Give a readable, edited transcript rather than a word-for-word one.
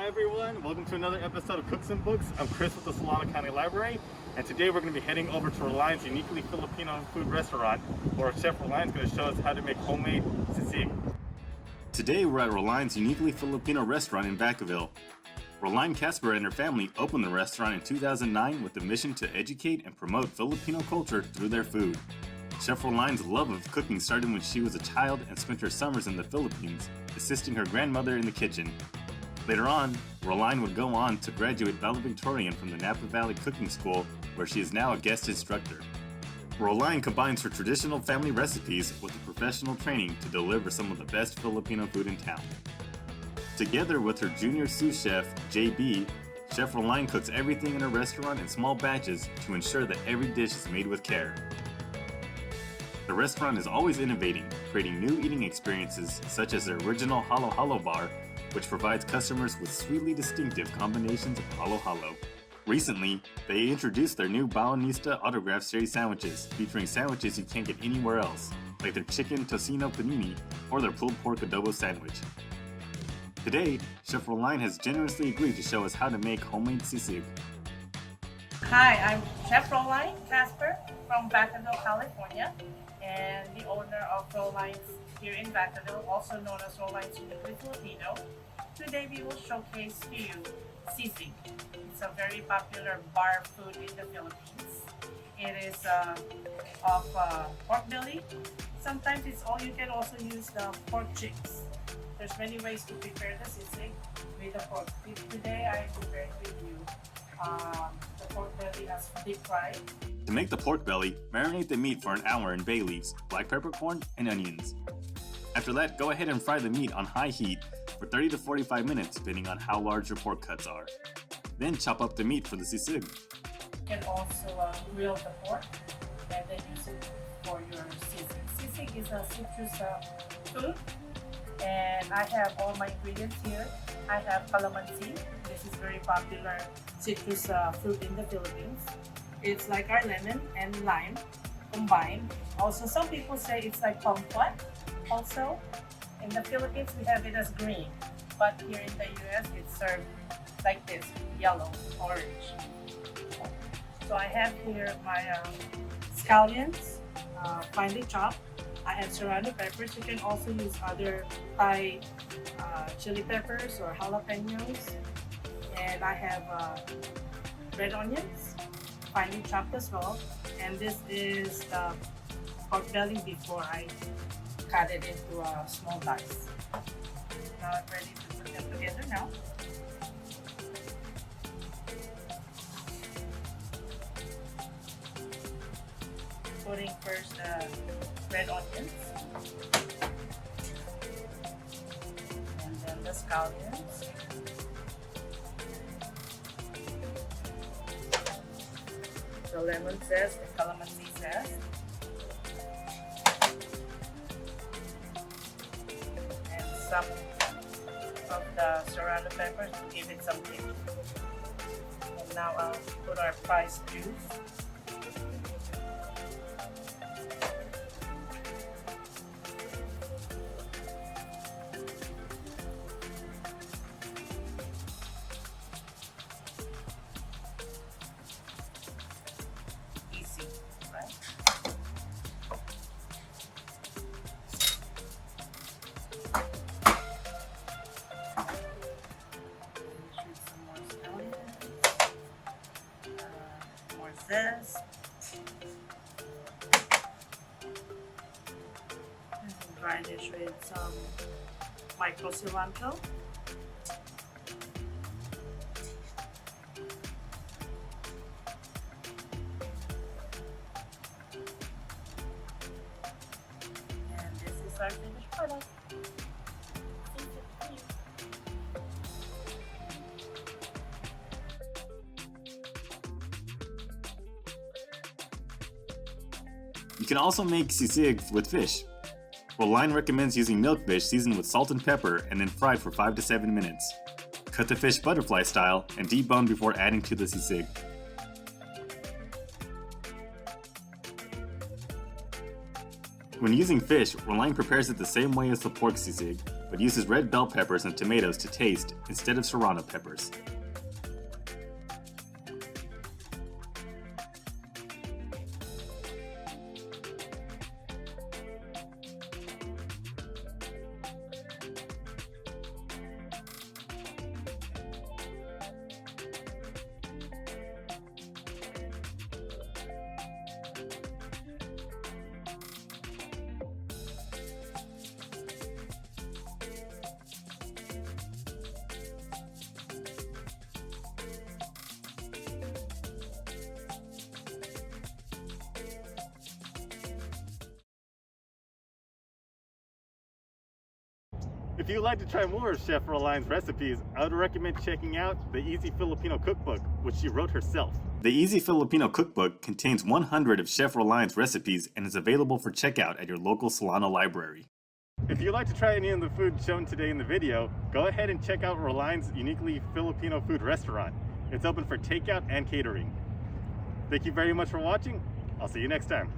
everyone, welcome to another episode of Cooks and Books. I'm Chris with the Solano County Library, and today we're going to be heading over to Roline's uniquely Filipino food restaurant, where Chef Roline is going to show us how to make homemade sisig. Today we're at Roline's uniquely Filipino restaurant in Vacaville. Roline Casper and her family opened the restaurant in 2009 with the mission to educate and promote Filipino culture through their food. Chef Roline's love of cooking started when she was a child and spent her summers in the Philippines, assisting her grandmother in the kitchen. Later on, Roline would go on to graduate valedictorian from the Napa Valley Cooking School, where she is now a guest instructor. Roline combines her traditional family recipes with the professional training to deliver some of the best Filipino food in town. Together with her junior sous chef, JB, Chef Roline cooks everything in her restaurant in small batches to ensure that every dish is made with care. The restaurant is always innovating, creating new eating experiences such as their original Halo Halo bar, which provides customers with sweetly distinctive combinations of Halo Halo. Recently, they introduced their new Baonista Autograph Series sandwiches, featuring sandwiches you can't get anywhere else, like their chicken tocino panini or their pulled pork adobo sandwich. Today, Chef Roline has generously agreed to show us how to make homemade sisig. Hi, I'm Chef Roline Casper from Vacaville, California, and the owner of Roline's here in Vacaville, also known as Roline's Uniquely Filipino. Today we will showcase to you sisig. It's a very popular bar food in the Philippines. It is of pork belly. Sometimes you can also use the pork chicks. There's many ways to prepare the sisig with the pork. Today I prepared with you the pork belly as deep fried. To make the pork belly, marinate the meat for an hour in bay leaves, black peppercorn, and onions. After that, go ahead and fry the meat on high heat for 30 to 45 minutes depending on how large your pork cuts are. Then chop up the meat for the sisig. You can also grill the pork and then use it for your sisig. Sisig is a citrus food, and I have all my ingredients here. I have calamansi. This is very popular citrus fruit in the Philippines. It's like our lemon and lime combined. Also, some people say it's like kumquat. Also, in the Philippines, we have it as green, but here in the US, it's served like this, yellow, orange. So I have here my scallions, finely chopped. I have serrano peppers. You can also use other Thai chili peppers or jalapenos. And I have red onions, finely chopped as well. And this is the pork belly before I cut it into a small dice. Now I'm ready to put them together now. Putting first the red onions, and then the scallions, the lemon zest, the calamansi zest, and some of the serrano peppers to give it some kick. And now I'll put our spice juice. Easy, right? Shoot some more scallions, more zest, and garnish with some micro cilantro. And this is our finished product. You can also make sisig with fish. Roline recommends using milkfish seasoned with salt and pepper and then fried for 5 to 7 minutes. Cut the fish butterfly style and debone before adding to the sisig. When using fish, Roline prepares it the same way as the pork sisig, but uses red bell peppers and tomatoes to taste instead of serrano peppers. If you'd like to try more of Chef Roline's recipes, I would recommend checking out the Easy Filipino Cookbook, which she wrote herself. The Easy Filipino Cookbook contains 100 of Chef Roline's recipes and is available for checkout at your local Solano Library. If you'd like to try any of the food shown today in the video, go ahead and check out Roline's uniquely Filipino food restaurant. It's open for takeout and catering. Thank you very much for watching. I'll see you next time.